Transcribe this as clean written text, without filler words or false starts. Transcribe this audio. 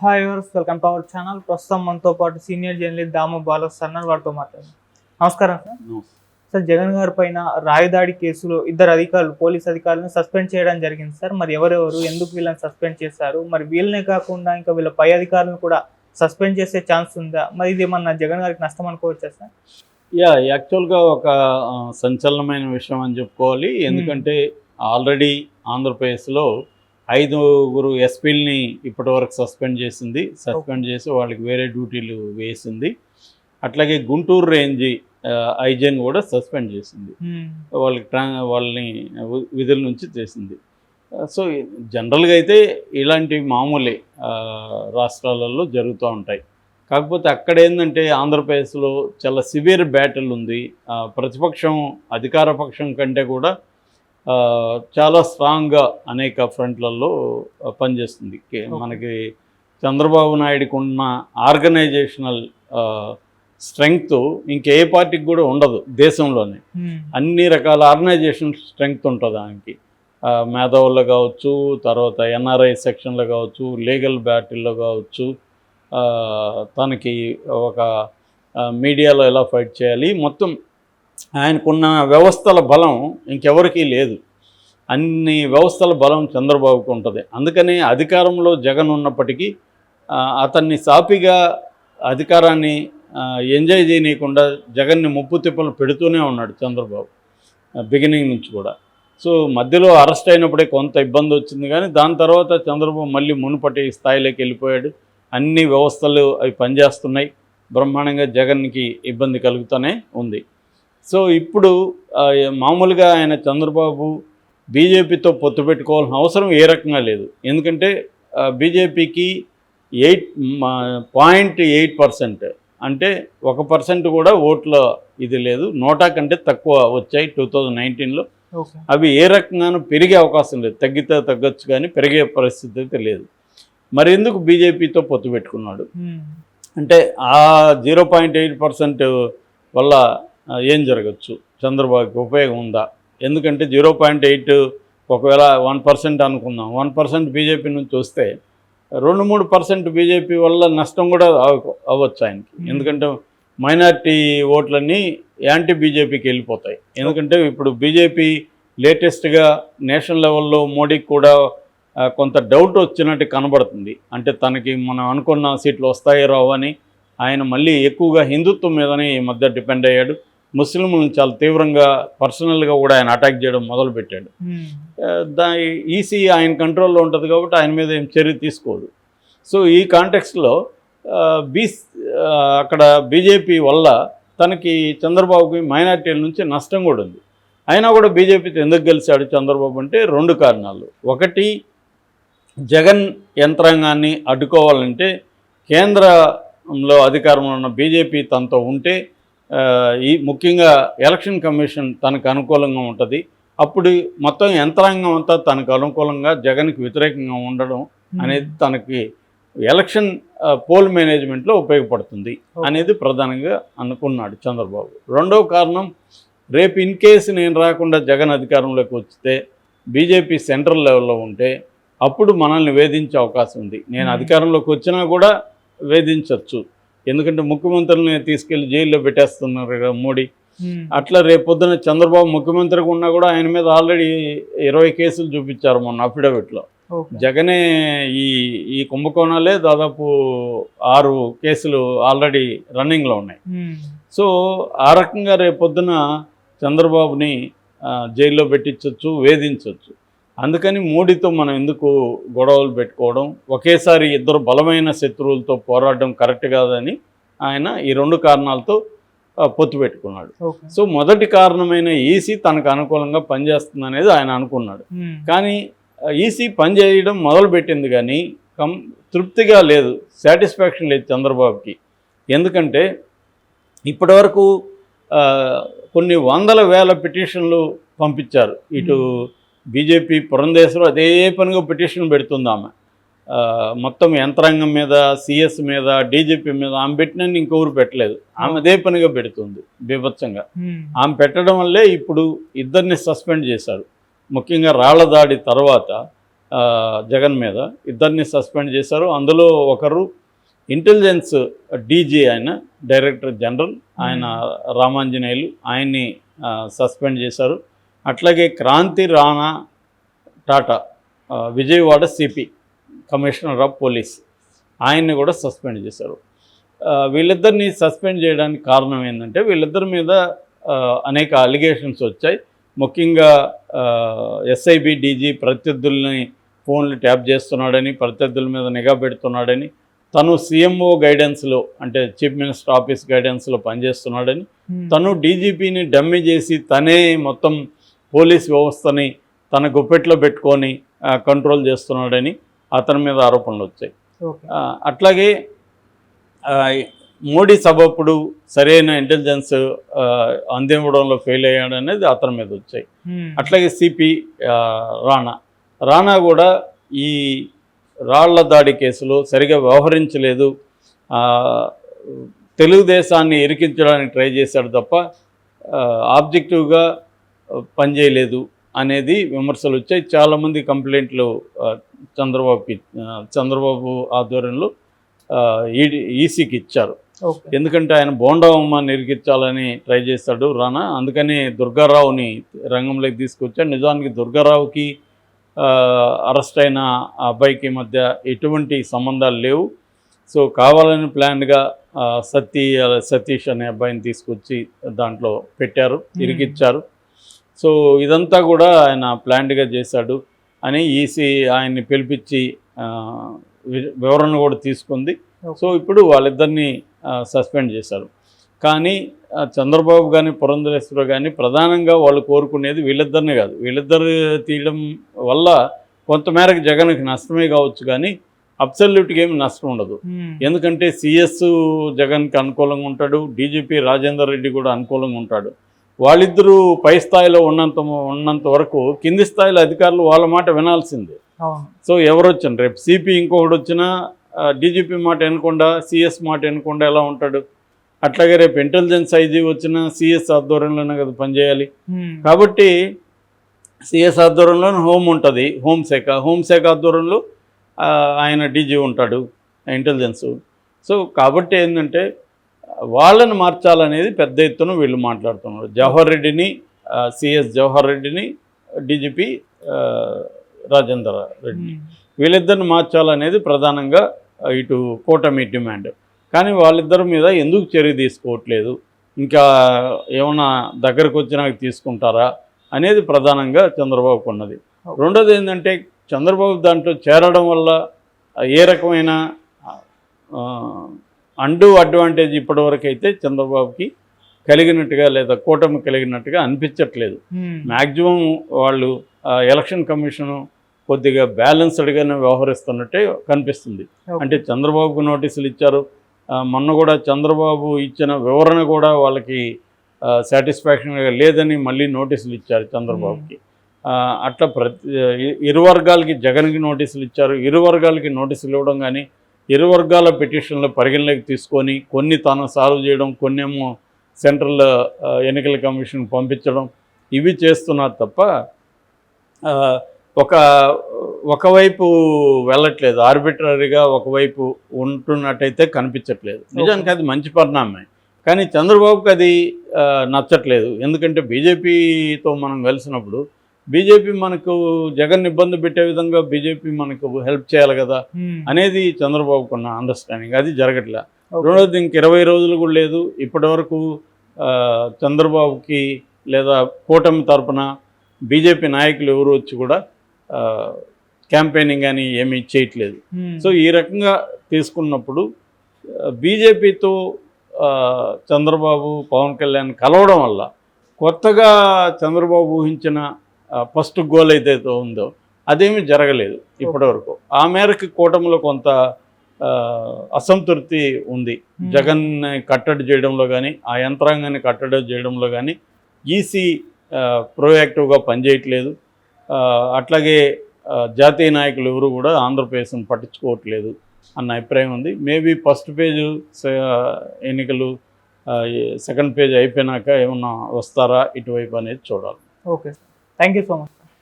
Hi viewers, welcome to our channel. ప్రస్తుతం మనతో పాటు సీనియర్ జర్నలిస్ట్ దాము బాలస్ అన్నారు, వారితో మాట్లాడారు. నమస్కారం సార్. సార్, జగన్ గారి పైన రాయదాడి కేసులో ఇద్దరు అధికారులు, పోలీస్ అధికారులను సస్పెండ్ చేయడం జరిగింది సార్. మరి ఎవరెవరు, ఎందుకు వీళ్ళని సస్పెండ్ చేశారు? మరి వీళ్ళనే కాకుండా ఇంకా వీళ్ళ పై అధికారులను కూడా సస్పెండ్ చేసే ఛాన్స్ ఉందా? మరి ఇది ఏమన్నా జగన్ గారికి నష్టం అనుకోవచ్చా సార్? యాక్చువల్గా ఒక సంచలనమైన విషయం అని చెప్పుకోవాలి. ఎందుకంటే ఆల్రెడీ ఆంధ్రప్రదేశ్లో 5 ఎస్పీలని ఇప్పటివరకు సస్పెండ్ చేసి వాళ్ళకి వేరే డ్యూటీలు వేసింది. అట్లాగే గుంటూరు రేంజ్ ఐజీని కూడా సస్పెండ్ చేసింది, వాళ్ళని విధుల నుంచి చేసింది. సో జనరల్గా అయితే ఇలాంటి మామూలే రాష్ట్రాలలో జరుగుతూ ఉంటాయి. కాకపోతే అక్కడ ఏంటంటే ఆంధ్రప్రదేశ్లో చాలా సివియర్ బ్యాటిల్ ఉంది. ప్రతిపక్షం అధికార పక్షం కంటే కూడా చాలా స్ట్రాంగ్గా అనేక ఫ్రంట్లలో పనిచేస్తుంది. మనకి చంద్రబాబు నాయుడుకి ఉన్న ఆర్గనైజేషనల్ స్ట్రెంగ్త్ ఇంకే పార్టీకి కూడా ఉండదు దేశంలోనే. అన్ని రకాల ఆర్గనైజేషన్ స్ట్రెంగ్త్ ఉంటుంది ఆయనకి. మేధావుల్లో కావచ్చు, తర్వాత ఎన్ఆర్ఐ సెక్షన్లో కావచ్చు, లీగల్ బ్యాటిల్లో కావచ్చు, తనకి ఒక మీడియాలో ఎలా ఫైట్ చేయాలి, మొత్తం ఆయనకున్న వ్యవస్థల బలం ఇంకెవరికీ లేదు. అన్ని వ్యవస్థల బలం చంద్రబాబుకు ఉంటుంది. అందుకని అధికారంలో జగన్ ఉన్నప్పటికీ అతన్ని సాపిగా అధికారాన్ని ఎంజాయ్ చేయనీయకుండా జగన్ని ముప్పు తిప్పలు పెడుతూనే ఉన్నాడు చంద్రబాబు బిగినింగ్ నుంచి కూడా. సో మధ్యలో అరెస్ట్ అయినప్పుడే కొంత ఇబ్బంది వచ్చింది, కానీ దాని తర్వాత చంద్రబాబు మళ్ళీ మునుపటి స్థాయిలోకి వెళ్ళిపోయాడు. అన్ని వ్యవస్థలు అవి పనిచేస్తున్నాయి బ్రహ్మాండంగా. జగన్కి ఇబ్బంది కలుగుతూనే ఉంది. సో ఇప్పుడు మామూలుగా ఆయన చంద్రబాబు బీజేపీతో పొత్తు పెట్టుకోవాల్సిన అవసరం ఏ రకంగా లేదు. ఎందుకంటే బీజేపీకి 8.8% అంటే 1% కూడా ఓట్ల ఇది లేదు. 100 కంటే తక్కువ వచ్చాయి 2019లో. అవి ఏ రకంగానూ పెరిగే అవకాశం లేదు. తగ్గితే తగ్గొచ్చు కానీ పెరిగే పరిస్థితి అయితే లేదు. మరి ఎందుకు బీజేపీతో పొత్తు పెట్టుకున్నాడు అంటే ఆ 0.8% వల్ల ఏం జరగచ్చు, చంద్రబాబుకి ఉపయోగం ఉందా? ఎందుకంటే 0.8 ఒకవేళ 1% అనుకుందాం, 1% బీజేపీ నుంచి వస్తే 2-3% బీజేపీ వల్ల నష్టం కూడా అవ్వచ్చు ఆయనకి. ఎందుకంటే మైనారిటీ ఓట్లన్నీ యాంటీ బీజేపీకి వెళ్ళిపోతాయి. ఎందుకంటే ఇప్పుడు బీజేపీ లేటెస్ట్గా నేషనల్ లెవెల్లో మోడీకి కూడా కొంత డౌట్ వచ్చినట్టు కనబడుతుంది. అంటే తనకి మనం అనుకున్న సీట్లు వస్తాయో రావు అని ఆయన మళ్ళీ ఎక్కువగా హిందుత్వం మీదనే ఈ మధ్య డిపెండ్ అయ్యాడు. ముస్లింలను చాలా తీవ్రంగా పర్సనల్గా కూడా ఆయన అటాక్ చేయడం మొదలుపెట్టాడు. ఈసీ ఆయన కంట్రోల్లో ఉంటుంది కాబట్టి ఆయన మీద ఏం చర్య తీసుకోదు. సో ఈ కాంటెక్స్ట్లో అక్కడ బీజేపీ వల్ల తనకి చంద్రబాబుకి మైనార్టీల నుంచి నష్టం కూడా ఉంది. అయినా కూడా బీజేపీతో ఎందుకు గెలిచాడు చంద్రబాబు అంటే 2 కారణాలు. ఒకటి, జగన్ యంత్రాంగాన్ని అడ్డుకోవాలంటే కేంద్రంలో అధికారంలో ఉన్న బీజేపీ తనతో ఉంటే ముఖ్యంగా ఎలక్షన్ కమిషన్ తనకు అనుకూలంగా ఉంటుంది. అప్పుడు మొత్తం యంత్రాంగం అంతా తనకు అనుకూలంగా జగన్కి వ్యతిరేకంగా ఉండడం అనేది తనకి ఎలక్షన్ పోల్ మేనేజ్మెంట్లో ఉపయోగపడుతుంది అనేది ప్రధానంగా అనుకున్నాడు చంద్రబాబు. రెండవ కారణం, రేపు ఇన్ కేసు నేను రాకుండా జగన్ అధికారంలోకి వస్తే బీజేపీ సెంట్రల్ లెవెల్లో ఉంటే అప్పుడు మనల్ని వేధించే అవకాశం ఉంది. నేను అధికారంలోకి వచ్చినా కూడా వేధించవచ్చు. ఎందుకంటే ముఖ్యమంత్రులని తీసుకెళ్లి జైల్లో పెట్టేస్తున్నారు కదా మోడీ. అట్లా రేపొద్దున చంద్రబాబు ముఖ్యమంత్రిగా ఉన్నా కూడా ఆయన మీద ఆల్రెడీ 20 కేసులు చూపించారు మొన్న అఫిడవిట్లో. జగనే ఈ కుంభకోణాలే దాదాపు 6 కేసులు ఆల్రెడీ రన్నింగ్లో ఉన్నాయి. సో ఆ రకంగా రేపొద్దున చంద్రబాబుని జైల్లో పెట్టించవచ్చు, వేధించవచ్చు. అందుకని మోడీతో మనం ఎందుకు గొడవలు పెట్టుకోవడం, ఒకేసారి ఇద్దరు బలమైన శత్రువులతో పోరాడడం కరెక్ట్ కాదని ఆయన ఈ 2 కారణాలతో పొత్తు పెట్టుకున్నాడు. సో మొదటి కారణమైన ఈసీ తనకు అనుకూలంగా పనిచేస్తుంది అనేది ఆయన అనుకున్నాడు. కానీ ఈసీ పనిచేయడం మొదలుపెట్టింది కానీ తృప్తిగా లేదు, సాటిస్ఫాక్షన్ లేదు చంద్రబాబుకి. ఎందుకంటే ఇప్పటివరకు కొన్ని 100,000 పిటిషన్లు పంపించారు. ఇటు బీజేపీ పురంధేశ్వరం అదే పనిగా పిటిషన్ పెడుతుంది ఆమె. మొత్తం యంత్రాంగం మీద, సిఎస్ మీద, డీజీపీ మీద ఆమె పెట్టినని ఇంకొకరు పెట్టలేదు. ఆమె అదే పనిగా పెడుతుంది బీభత్సంగా. ఆమె పెట్టడం వల్లే ఇప్పుడు 2 సస్పెండ్ చేశారు. ముఖ్యంగా రాళ్ల దాడి తర్వాత జగన్ మీద ఇద్దరిని సస్పెండ్ చేశారు. అందులో ఒకరు ఇంటెలిజెన్స్ డీజీ, ఆయన డైరెక్టర్ జనరల్, ఆయన రామాంజనేయులు, ఆయన్ని సస్పెండ్ చేశారు. అట్లాగే Kranthi Rana Tata, Vijayawada CP, commissioner of police, ఆయన్ని కూడా సస్పెండ్ చేశారు. వీళ్ళిద్దరిని సస్పెండ్ చేయడానికి కారణం ఏంటంటే వీళ్ళిద్దరి మీద అనేక అలిగేషన్స్ వచ్చాయి. ముఖ్యంగా ఎస్ఐబి డీజీ ప్రత్యర్థుల్ని ఫోన్లు ట్యాప్ చేస్తున్నాడని, ప్రత్యర్థుల మీద నిఘా పెడుతున్నాడని, తను సీఎంఓ గైడెన్స్లో అంటే చీఫ్ మినిస్టర్ ఆఫీస్ గైడెన్స్లో పనిచేస్తున్నాడని, తను డీజీపీని డమ్మీ చేసి తనే మొత్తం పోలీస్ వ్యవస్థని తన గుప్పెట్లో పెట్టుకొని కంట్రోల్ చేస్తున్నాడని అతని మీద ఆరోపణలు వచ్చాయి. అట్లాగే మోడీ సభప్పుడు సరైన ఇంటెలిజెన్స్ అందివ్వడంలో ఫెయిల్ అయ్యాడనేది అతని మీద వచ్చాయి. అట్లాగే సిపి రాణా కూడా ఈ రాళ్ల దాడి కేసులో సరిగా వ్యవహరించలేదు, తెలుగుదేశాన్ని ఇరికించడానికి ట్రై చేశాడు తప్ప ఆబ్జెక్టివ్గా పనిచేయలేదు అనేది విమర్శలు వచ్చాయి. చాలామంది కంప్లైంట్లు చంద్రబాబు ఆధ్వర్యంలో ఈసీకి ఇచ్చారు. ఎందుకంటే ఆయన బోండవమ్మని ఇరికించాలని ట్రై చేశాడు రానా, అందుకని దుర్గారావుని రంగంలోకి తీసుకొచ్చాడు. నిజానికి దుర్గారావుకి అరెస్ట్ అయిన అబ్బాయికి మధ్య ఎటువంటి సంబంధాలు లేవు. సో కావాలని ప్లాన్గా సతీష్ అనే అబ్బాయిని తీసుకొచ్చి దాంట్లో పెట్టారు, ఇరికిచ్చారు. సో ఇదంతా కూడా ఆయన ప్లాన్డ్గా చేశాడు అని ఈసీ ఆయన్ని పిలిపించి వివరణ కూడా తీసుకుంది. సో ఇప్పుడు వాళ్ళిద్దరిని సస్పెండ్ చేశారు. కానీ చంద్రబాబు కానీ పురంధరేశ్వర కానీ ప్రధానంగా వాళ్ళు కోరుకునేది వీళ్ళిద్దరిని కాదు. వీళ్ళిద్దరు తీయడం వల్ల కొంతమేరకు జగన్కి నష్టమే కావచ్చు, కానీ అబ్సల్యూట్గా ఏమి నష్టం ఉండదు. ఎందుకంటే సిఎస్ జగన్కి అనుకూలంగా ఉంటాడు, డీజీపీ రాజేందర్ రెడ్డి కూడా అనుకూలంగా ఉంటాడు. వాళ్ళిద్దరూ పై స్థాయిలో ఉన్నంత వరకు కింది స్థాయిలో అధికారులు వాళ్ళ మాట వినాల్సిందే. సో ఎవరు వచ్చిన రేపు సిపి ఇంకొకటి వచ్చినా డీజీపీ మాట వినకుండా సిఎస్ మాట వినకుండా ఎలా ఉంటాడు? అట్లాగే రేపు ఇంటెలిజెన్స్ ఐజీ వచ్చినా సిఎస్ ఆధ్వర్యంలోనే కదా పనిచేయాలి. కాబట్టి సిఎస్ ఆధ్వర్యంలోనే హోమ్ ఉంటుంది, హోంశాఖ ఆధ్వర్యంలో ఆయన డీజీ ఉంటాడు ఇంటెలిజెన్స్. సో కాబట్టి ఏంటంటే వాళ్ళని మార్చాలనేది పెద్ద ఎత్తున వీళ్ళు మాట్లాడుతున్నారు. జవహర్ రెడ్డిని, సిఎస్ జవహర్ రెడ్డిని, డీజీపీ రాజేందర్ రెడ్డి, వీళ్ళిద్దరిని మార్చాలనేది ప్రధానంగా ఇటు కూటమి డిమాండ్. కానీ వాళ్ళిద్దరి మీద ఎందుకు చర్య తీసుకోవట్లేదు, ఇంకా ఏమన్నా దగ్గరకు వచ్చినాక తీసుకుంటారా అనేది ప్రధానంగా చంద్రబాబుకు ఉన్నది. రెండోది ఏంటంటే చంద్రబాబు దాంట్లో చేరడం వల్ల ఏ రకమైన అడ్వాంటేజ్ ఇప్పటివరకు అయితే చంద్రబాబుకి కలిగినట్టుగా లేదా కూటమి కలిగినట్టుగా అనిపించట్లేదు. మ్యాక్సిమం వాళ్ళు ఎలక్షన్ కమిషను కొద్దిగా బ్యాలెన్స్డ్గానే వ్యవహరిస్తున్నట్టే కనిపిస్తుంది. అంటే చంద్రబాబుకు నోటీసులు ఇచ్చారు, మొన్న కూడా చంద్రబాబు ఇచ్చిన వివరణ కూడా వాళ్ళకి సాటిస్ఫాక్షన్గా లేదని మళ్ళీ నోటీసులు ఇచ్చారు చంద్రబాబుకి. అట్లా ఇరు వర్గాలకి జగన్కి నోటీసులు ఇచ్చారు. ఇరు వర్గాలకి నోటీసులు ఇవ్వడం కానీ ఇరు వర్గాల పిటిషన్లు పరిగణలోకి తీసుకొని కొన్ని తాను సాల్వ్ చేయడం, కొన్నేమో సెంట్రల్ ఎన్నికల కమిషన్ పంపించడం, ఇవి చేస్తున్నారు తప్ప ఒకవైపు వెళ్ళట్లేదు. ఆర్బిట్రరీగా ఒకవైపు ఉంటున్నట్టయితే కనిపించట్లేదు. నిజానికి అది మంచి పరిణామమే, కానీ చంద్రబాబుకి అది నచ్చట్లేదు. ఎందుకంటే బీజేపీతో మనం కలిసినప్పుడు బీజేపీ మనకు జగన్ ఇబ్బంది పెట్టే విధంగా బీజేపీ మనకు హెల్ప్ చేయాలి కదా అనేది చంద్రబాబుకు ఉన్న అండర్స్టాండింగ్. అది జరగట్లే. రెండోది ఇంక 20 రోజులు కూడా లేదు ఇప్పటి వరకు చంద్రబాబుకి లేదా కూటమి తరపున బీజేపీ నాయకులు ఎవరు వచ్చి కూడా క్యాంపెయినింగ్ అని ఏమీ చేయట్లేదు. సో ఈ రకంగా తీసుకున్నప్పుడు బీజేపీతో చంద్రబాబు పవన్ కళ్యాణ్ కలవడం వల్ల కొత్తగా చంద్రబాబు ఊహించిన ఫస్ట్ గోల్ ఏదైతే ఉందో అదేమీ జరగలేదు ఇప్పటివరకు. ఆ మేరకు కూటమిలో కొంత అసంతృప్తి ఉంది. జగన్ని కట్టడి చేయడంలో కానీ ఆ యంత్రాంగాన్ని కట్టడి చేయడంలో కానీ ఈసీ ప్రోయాక్టివ్గా పనిచేయట్లేదు. అట్లాగే జాతీయ నాయకులు ఎవరు కూడా ఆంధ్రప్రదేశ్ని పట్టించుకోవట్లేదు అన్న అభిప్రాయం ఉంది. మేబీ ఫస్ట్ పేజ్ ఎన్నికలు సెకండ్ పేజ్ అయిపోయినాక ఏమన్నా వస్తారా ఇటువైపు అనేది చూడాలి. Okay, thank you so much.